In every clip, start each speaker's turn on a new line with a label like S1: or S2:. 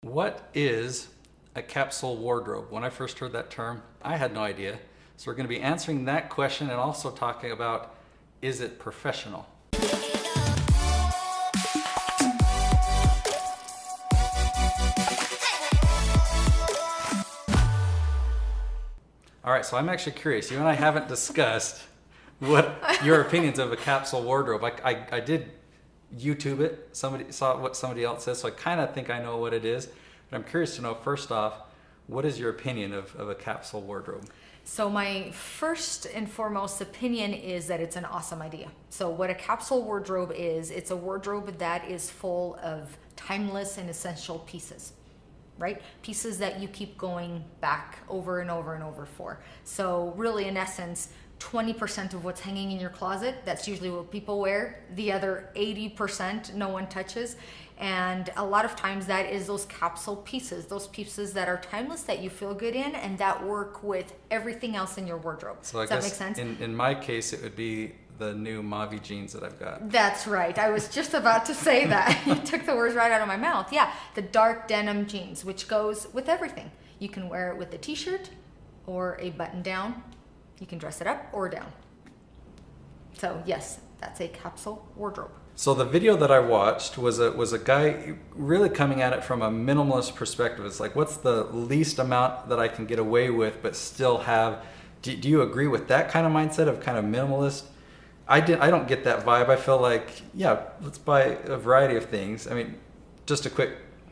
S1: What is a capsule wardrobe? When I first heard that term, I had no idea. So we're going to be answering that question and also talking about, is it professional? All right, so I'm actually curious. You and I haven't discussed what your opinions of a capsule wardrobe. I did YouTube it. Somebody saw what somebody else says, so I kind of think I know what it is. But I'm curious to know, first off, what is your opinion of a capsule wardrobe?
S2: So my first and foremost opinion is that it's an awesome idea. So what a capsule wardrobe is, it's a wardrobe that is full of timeless and essential pieces, right? Pieces that you keep going back over and over and over for. So really, in essence, 20% of what's hanging in your closet, that's usually what people wear. The other 80% no one touches. And a lot of times that is those capsule pieces, those pieces that are timeless, that you feel good in, and that work with everything else in your wardrobe.
S1: So
S2: Does that make sense?
S1: In my case, it would be the new mauve jeans that I've got.
S2: That's right. I was just about to say that. You took the words right out of my mouth. Yeah, the dark denim jeans, which goes with everything. You can wear it with a t-shirt or a button down. You can dress it up or down. So yes, that's a capsule wardrobe.
S1: So the video that I watched was a guy really coming at it from a minimalist perspective. It's like, what's the least amount that I can get away with but still have? Do you agree with that kind of mindset of kind of minimalist? I don't get that vibe. I feel like, yeah, let's buy a variety of things. I mean,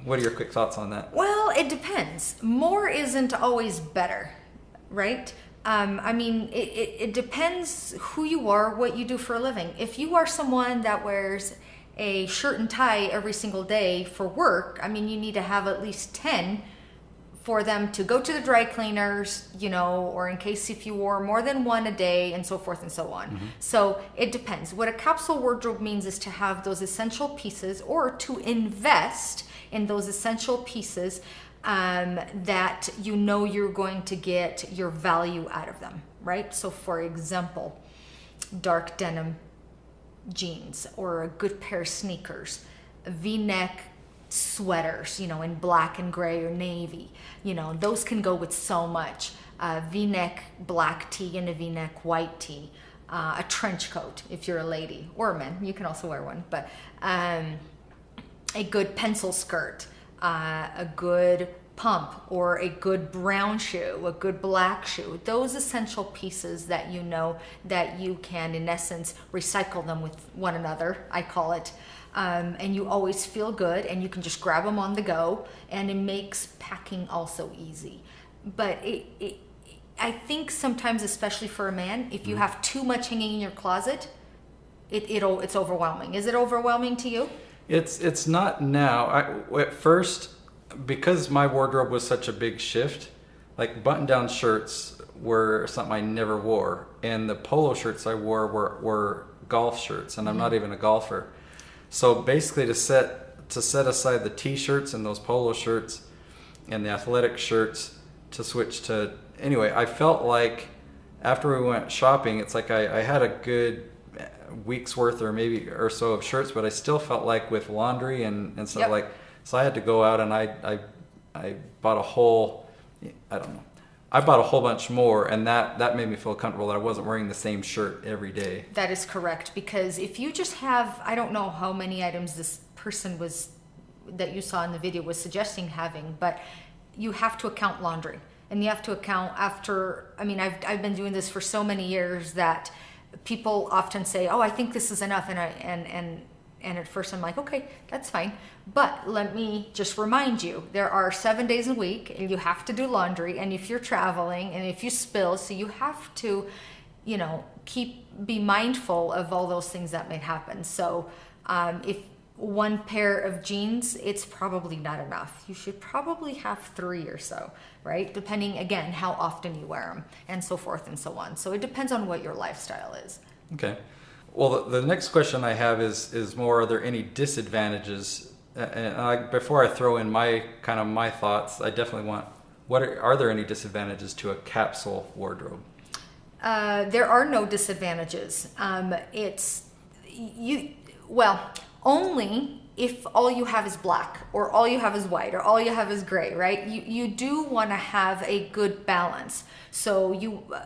S1: what are your quick thoughts on that?
S2: Well, it depends. More isn't always better, right? I mean, it depends who you are, what you do for a living. If you are someone that wears a shirt and tie every single day for work, I mean, you need to have at least 10 for them to go to the dry cleaners, or in case if you wore more than one a day, and so forth and so on. Mm-hmm. So it depends. What a capsule wardrobe means is to have those essential pieces, or to invest in those essential pieces that you're going to get your value out of them, right? So for example, dark denim jeans, or a good pair of sneakers, V-neck sweaters, in black and gray or navy, those can go with so much. V-neck black tee and a V-neck white tee, a trench coat if you're a lady, or a man, you can also wear one, but a good pencil skirt, a good pump, or a good brown shoe, a good black shoe. Those essential pieces that that you can, in essence, recycle them with one another, I call it. And you always feel good, and you can just grab them on the go, and it makes packing also easy. But I think sometimes, especially for a man, if you have too much hanging in your closet, it's overwhelming. Is it overwhelming to you?
S1: It's not now. At first, because my wardrobe was such a big shift, like button-down shirts were something I never wore, and the polo shirts I wore were golf shirts, and I'm not even a golfer. So basically, to set aside the t-shirts and those polo shirts and the athletic shirts, to switch to, anyway, I felt like after we went shopping, it's like I had a good week's worth or so of shirts, but I still felt like with laundry and stuff, like, so I had to go out and I bought a whole, I bought a whole bunch more, and that made me feel comfortable that I wasn't wearing the same shirt every day.
S2: That is correct, because if you just have, I don't know how many items this person that you saw in the video was suggesting having, but you have to account laundry, and you have to account I've been doing this for so many years that people often say, oh, I think this is enough, and at first I'm like, okay, that's fine. But let me just remind you, there are 7 days a week, and you have to do laundry, and if you're traveling, and if you spill, so you have to, be mindful of all those things that may happen. So if one pair of jeans, it's probably not enough. You should probably have 3 or so, right? Depending, again, how often you wear them, and so forth and so on. So it depends on what your lifestyle is.
S1: Okay. Well, the next question I have is more, are there any disadvantages? And before I throw in my thoughts, I definitely want, are there any disadvantages to a capsule wardrobe?
S2: There are no disadvantages. Only if all you have is black or all you have is white or all you have is gray, right? You do want to have a good balance. So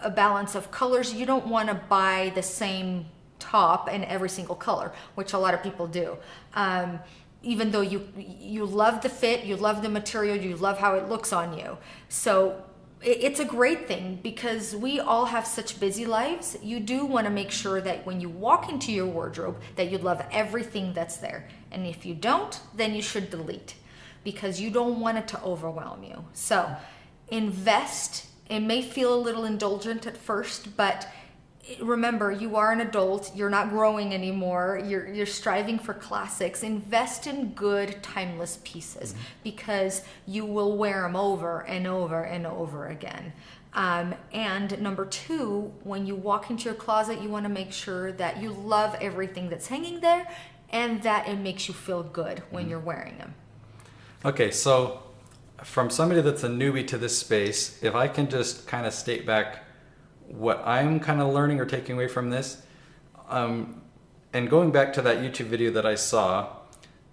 S2: a balance of colors. You don't want to buy the same top in every single color, which a lot of people do. Even though you love the fit, you love the material, you love how it looks on you. So it's a great thing because we all have such busy lives. You do want to make sure that when you walk into your wardrobe that you love everything that's there. And if you don't, then you should delete because you don't want it to overwhelm you. So invest. It may feel a little indulgent at first, but remember, you are an adult. You're not growing anymore. You're striving for classics. Invest in good, timeless pieces because you will wear them over and over and over again. And number two, when you walk into your closet, you want to make sure that you love everything that's hanging there and that it makes you feel good when you're wearing them.
S1: Okay, so from somebody that's a newbie to this space, if I can just kind of state back what I'm kind of learning or taking away from this, and going back to that YouTube video that I saw,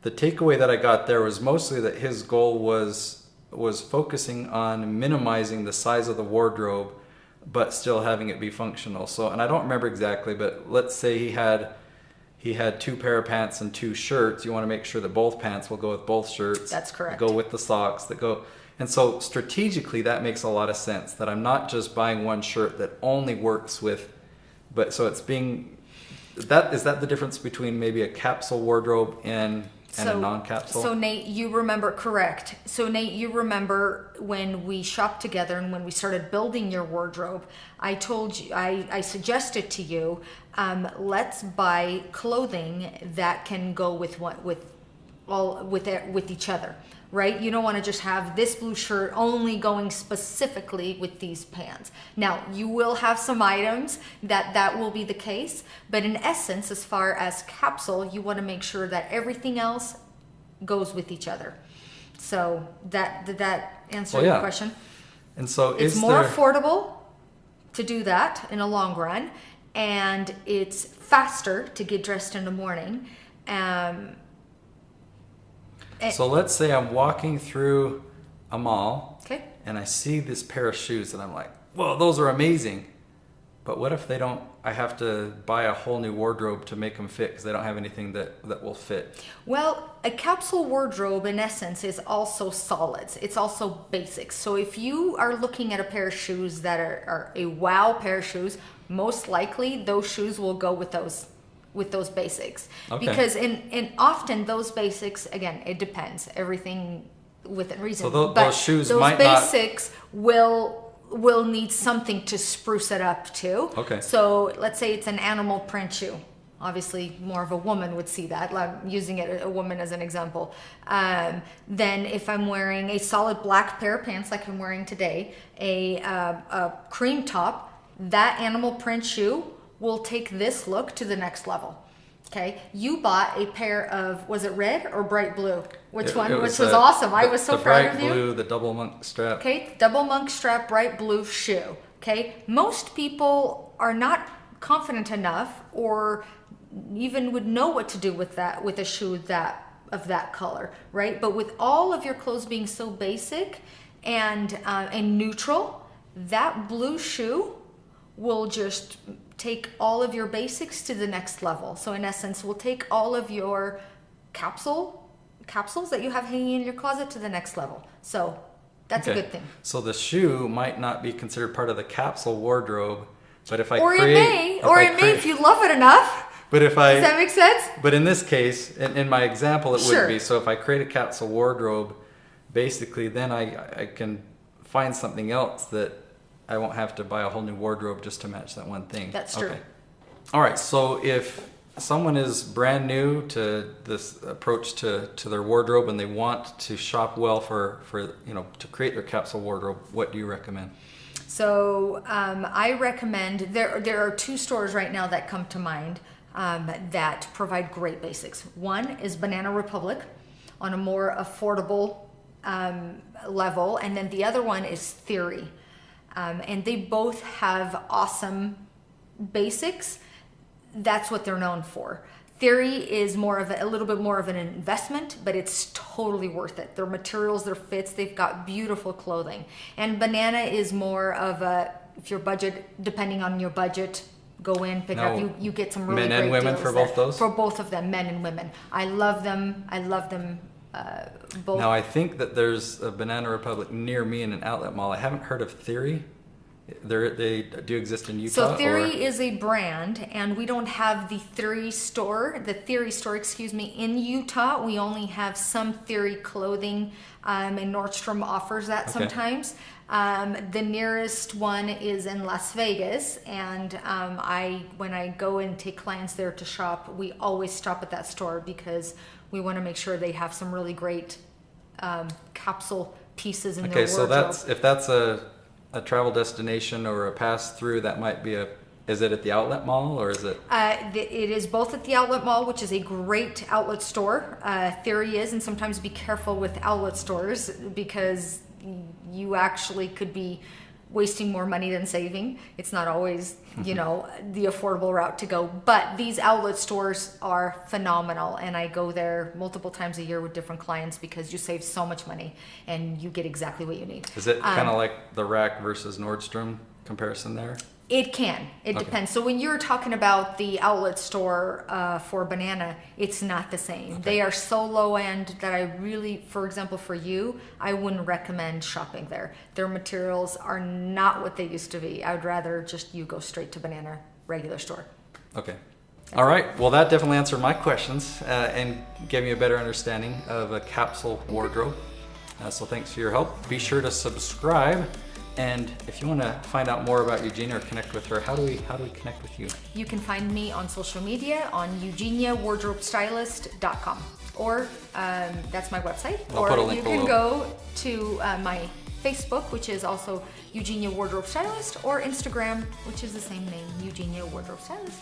S1: the takeaway that I got there was mostly that his goal was focusing on minimizing the size of the wardrobe, but still having it be functional. So, and I don't remember exactly, but let's say he had 2 pair of pants and 2 shirts. You want to make sure that both pants will go with both shirts.
S2: That's correct.
S1: Go with the socks that go. And so strategically, that makes a lot of sense, that I'm not just buying one shirt that only works with, but so it's being, is that the difference between maybe a capsule wardrobe and a non-capsule?
S2: So Nate, you remember, correct. So Nate, you remember when we shopped together and when we started building your wardrobe, I told you, I suggested to you, let's buy clothing that can go with each other. Right? You don't want to just have this blue shirt only going specifically with these pants. Now, you will have some items that will be the case, but in essence, as far as capsule, you want to make sure that everything else goes with each other. So did that answer your question?
S1: And so
S2: it's more affordable to do that in the long run, and it's faster to get dressed in the morning.
S1: So let's say I'm walking through a mall,
S2: okay,
S1: and I see this pair of shoes and I'm like, whoa, those are amazing. But what if I have to buy a whole new wardrobe to make them fit because they don't have anything that will fit?
S2: Well, a capsule wardrobe in essence is also solids. It's also basics. So if you are looking at a pair of shoes that are a wow pair of shoes, most likely those shoes will go with those basics. Okay. Because in often those basics, again, it depends. Everything within reason.
S1: So those shoes might
S2: basics will need something to spruce it up too.
S1: Okay.
S2: So let's say it's an animal print shoe. Obviously, more of a woman would see that. Like using a woman as an example. Then if I'm wearing a solid black pair of pants like I'm wearing today, a cream top, that animal print shoe will take this look to the next level. Okay, you bought a pair of, was it red or bright blue? Which one? Which was awesome. I was so proud of you.
S1: The bright blue, the double monk strap.
S2: Okay, double monk strap, bright blue shoe. Okay, most people are not confident enough or even would know what to do with a shoe of that color, right? But with all of your clothes being so basic and neutral, that blue shoe will just take all of your basics to the next level. So in essence, we'll take all of your capsules that you have hanging in your closet to the next level. So that's a good thing.
S1: So the shoe might not be considered part of the capsule wardrobe, but if
S2: if you love it enough.
S1: But if I
S2: does that make sense?
S1: But in this case, in my example, it would be. So if I create a capsule wardrobe, basically, then I can find something else that I won't have to buy a whole new wardrobe just to match that one thing.
S2: That's true.
S1: Okay. All right. So if someone is brand new to this approach to their wardrobe and they want to shop well for to create their capsule wardrobe, what do you recommend?
S2: So I recommend there are 2 stores right now that come to mind that provide great basics. One is Banana Republic on a more affordable level, and then the other one is Theory. And they both have awesome basics. That's what they're known for. Theory is more of a little bit more of an investment, but it's totally worth it. Their materials, their fits, they've got beautiful clothing. And Banana is more of a, if your budget, depending on your budget, go in, pick up. You get some really
S1: men
S2: great
S1: and women
S2: deals
S1: for
S2: there.
S1: both those?
S2: For both of them, men and women. I love them. Both.
S1: Now I think that there's a Banana Republic near me in an outlet mall. I haven't heard of Theory. They do exist in Utah.
S2: So Theory is a brand, and we don't have the Theory store, in Utah. We only have some Theory clothing, and Nordstrom offers that sometimes. The nearest one is in Las Vegas, and when I go and take clients there to shop, we always stop at that store because we want to make sure they have some really great capsule pieces in their wardrobe.
S1: So if that's a travel destination or a pass through, that might be is it at the outlet mall or is it?
S2: It is both at the outlet mall, which is a great outlet store. Theory is, and sometimes be careful with outlet stores because you actually could be wasting more money than saving. It's not always, the affordable route to go. But these outlet stores are phenomenal, and I go there multiple times a year with different clients because you save so much money and you get exactly what you need.
S1: Is it kind of like the Rack versus Nordstrom comparison there?
S2: It can. It depends. So when you're talking about the outlet store for Banana, it's not the same.
S1: Okay.
S2: They are so low end that I really, for example, for you, I wouldn't recommend shopping there. Their materials are not what they used to be. I would rather just you go straight to Banana regular store.
S1: Okay. All right. Well, that definitely answered my questions and gave me a better understanding of a capsule wardrobe. So thanks for your help. Be sure to subscribe. And if you want to find out more about Eugenia or connect with her, how do we connect with you?
S2: You can find me on social media on eugeniawardrobestylist.com, or that's my website.
S1: I'll put a link
S2: you can
S1: below.
S2: go to my Facebook, which is also Eugenia Wardrobe Stylist, or Instagram, which is the same name, Eugenia Wardrobe Stylist.